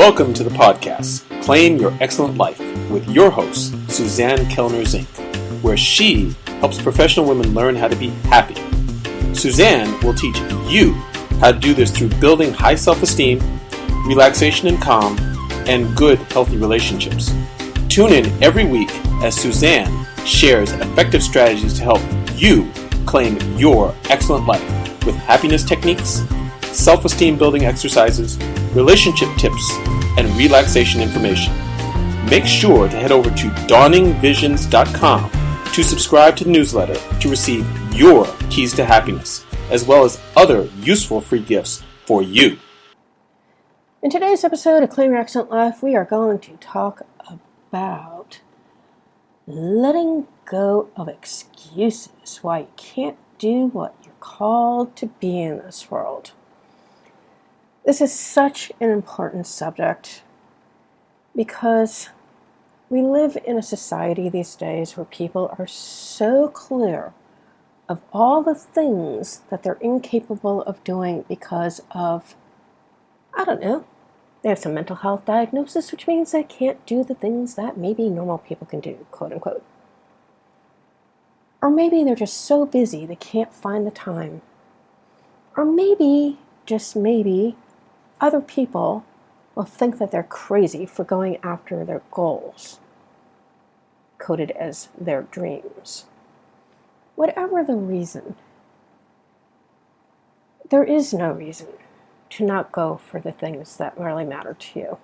Welcome to the podcast, Claim Your Excellent Life, with your host, Suzanne Kellner-Zinck, where she helps professional women learn how to be happy. Suzanne will teach you how to do this through building high self-esteem, relaxation and calm, and good, healthy relationships. Tune in every week as Suzanne shares effective strategies to help you claim your excellent life with happiness techniques, self-esteem building exercises, relationship tips, and relaxation information. Make sure to head over to dawningvisions.com to subscribe to the newsletter to receive your keys to happiness, as well as other useful free gifts for you. In today's episode of Claim Your Excellent Life, we are going to talk about letting go of excuses, why you can't do what you're called to be in this world. This is such an important subject because we live in a society these days where people are so clear of all the things that they're incapable of doing because of, they have some mental health diagnosis, which means they can't do the things that maybe normal people can do, quote unquote. Or maybe they're just so busy they can't find the time. Or maybe, just maybe, other people will think that they're crazy for going after their goals, coded as their dreams. Whatever the reason, there is no reason to not go for the things that really matter to you.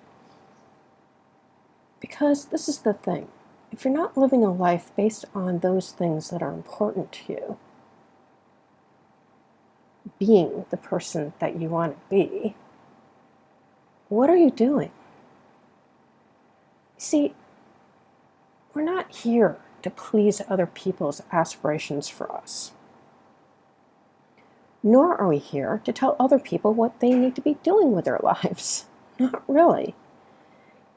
Because this is the thing, if you're not living a life based on those things that are important to you, being the person that you want to be, what are you doing? See, we're not here to please other people's aspirations for us. Nor are we here to tell other people what they need to be doing with their lives. Not really.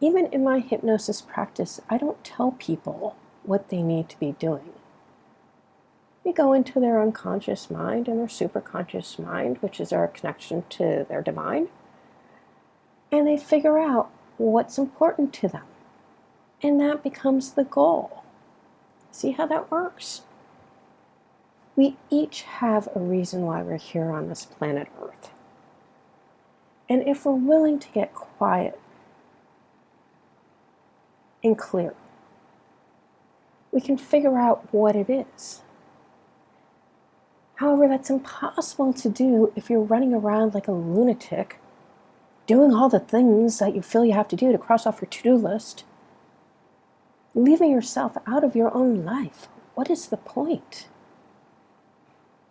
Even in my hypnosis practice, I don't tell people what they need to be doing. We go into their unconscious mind and their superconscious mind, which is our connection to their divine, and they figure out what's important to them. And that becomes the goal. See how that works? We each have a reason why we're here on this planet Earth. And if we're willing to get quiet and clear, we can figure out what it is. However, that's impossible to do if you're running around like a lunatic, doing all the things that you feel you have to do to cross off your to-do list, leaving yourself out of your own life. What is the point?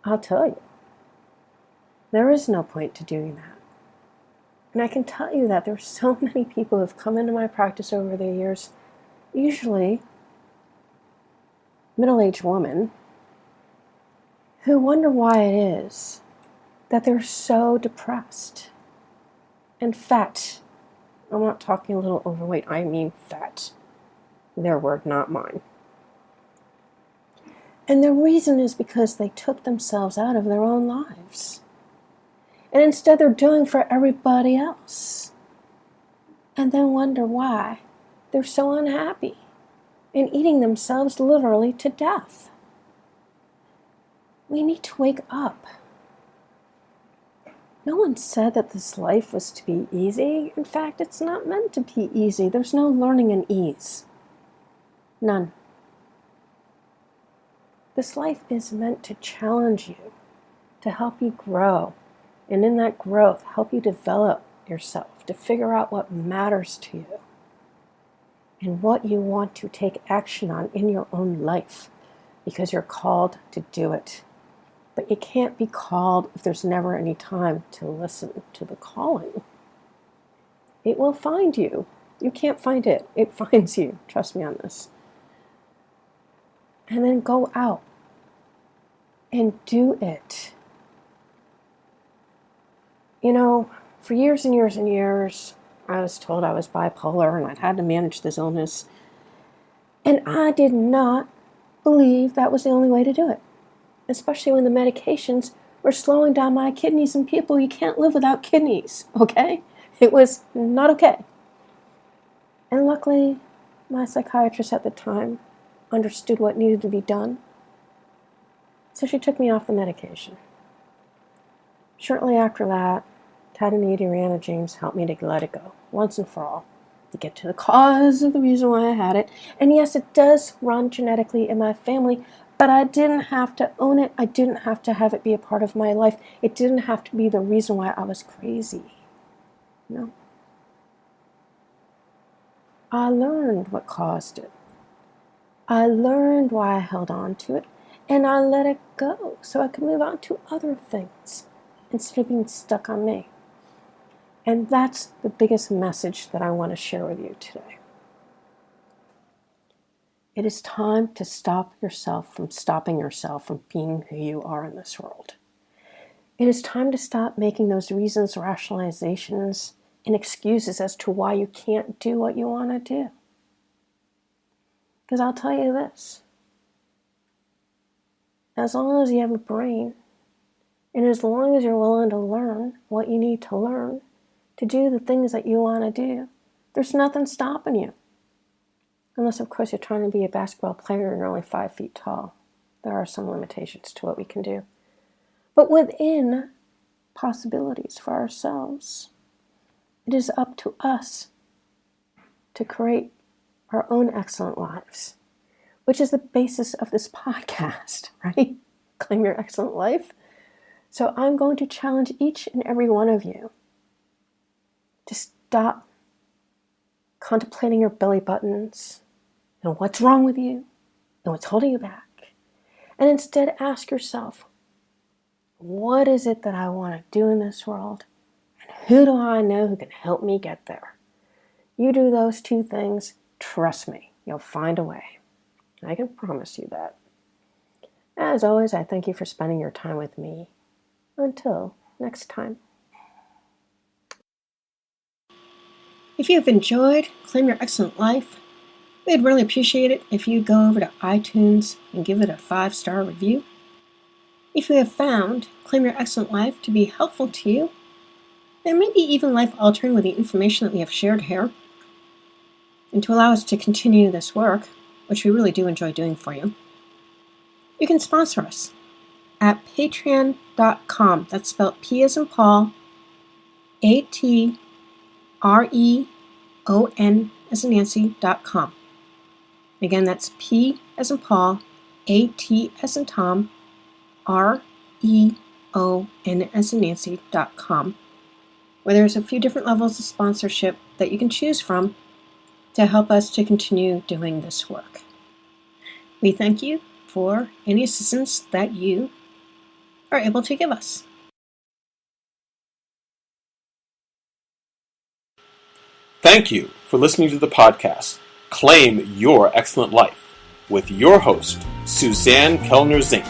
I'll tell you, there is no point to doing that. And I can tell you that there's so many people who have come into my practice over the years, usually middle-aged women, who wonder why it is that they're so depressed and fat. I'm not talking a little overweight, I mean fat. Their word, not mine. And the reason is because they took themselves out of their own lives. And instead they're doing for everybody else. And then wonder why they're so unhappy and eating themselves literally to death. We need to wake up. No one said that this life was to be easy. In fact, it's not meant to be easy. There's no learning in ease. None. This life is meant to challenge you, to help you grow, and in that growth, help you develop yourself, to figure out what matters to you, and what you want to take action on in your own life, because you're called to do it. But you can't be called if there's never any time to listen to the calling. It will find you. You can't find it. It finds you. Trust me on this. And then go out and do it. You know, for years and years and years, I was told I was bipolar and I'd had to manage this illness. And I did not believe that was the only way to do it. Especially when the medications were slowing down my kidneys, and people, you can't live without kidneys, okay? It was not okay. And luckily, my psychiatrist at the time understood what needed to be done, so she took me off the medication. Shortly after that, Ted and Edie Rihanna James helped me to let it go, once and for all, to get to the cause of the reason why I had it. And yes, it does run genetically in my family, but I didn't have to own it. I didn't have to have it be a part of my life. It didn't have to be the reason why I was crazy. No. I learned what caused it. I learned why I held on to it, and I let it go so I could move on to other things instead of being stuck on me. And that's the biggest message that I want to share with you today. It is time to stop yourself from stopping yourself from being who you are in this world. It is time to stop making those reasons, rationalizations, and excuses as to why you can't do what you want to do. Because I'll tell you this, as long as you have a brain, and as long as you're willing to learn what you need to learn to do the things that you want to do, there's nothing stopping you. Unless, of course, you're trying to be a basketball player and you're only 5 feet tall. There are some limitations to what we can do. But within possibilities for ourselves, it is up to us to create our own excellent lives, which is the basis of this podcast, right? Claim your excellent life. So I'm going to challenge each and every one of you to stop contemplating your belly buttons and what's wrong with you and what's holding you back. And instead ask yourself, what is it that I want to do in this world? And who do I know who can help me get there? You do those two things, trust me, you'll find a way. I can promise you that. As always, I thank you for spending your time with me. Until next time. If you have enjoyed Claim Your Excellent Life, we'd really appreciate it if you go over to iTunes and give it a 5-star review. If you have found Claim Your Excellent Life to be helpful to you, and maybe even life-altering with the information that we have shared here, and to allow us to continue this work, which we really do enjoy doing for you, you can sponsor us at patreon.com. That's spelled P as in Paul, ATREON as in Nancy.com. Again, that's P as in Paul, AT as in Tom, REON as in Nancy.com, where there's a few different levels of sponsorship that you can choose from to help us to continue doing this work. We thank you for any assistance that you are able to give us. Thank you for listening to the podcast, Claim Your Excellent Life, with your host, Suzanne Kellner-Zinck,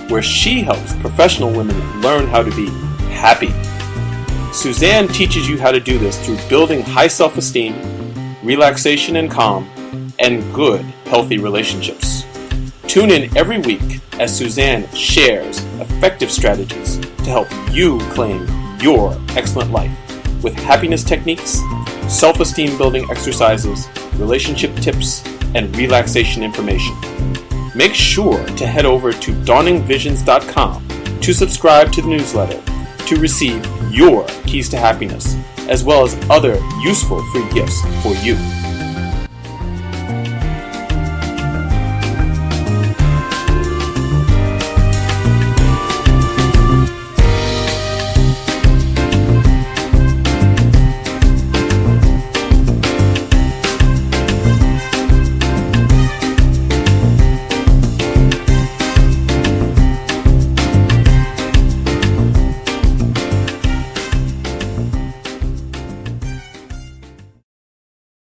where she helps professional women learn how to be happy. Suzanne teaches you how to do this through building high self-esteem, relaxation and calm, and good, healthy relationships. Tune in every week as Suzanne shares effective strategies to help you claim your excellent life with happiness techniques, self-esteem building exercises, relationship tips, and relaxation information. Make sure to head over to dawningvisions.com to subscribe to the newsletter to receive your keys to happiness, as well as other useful free gifts for you.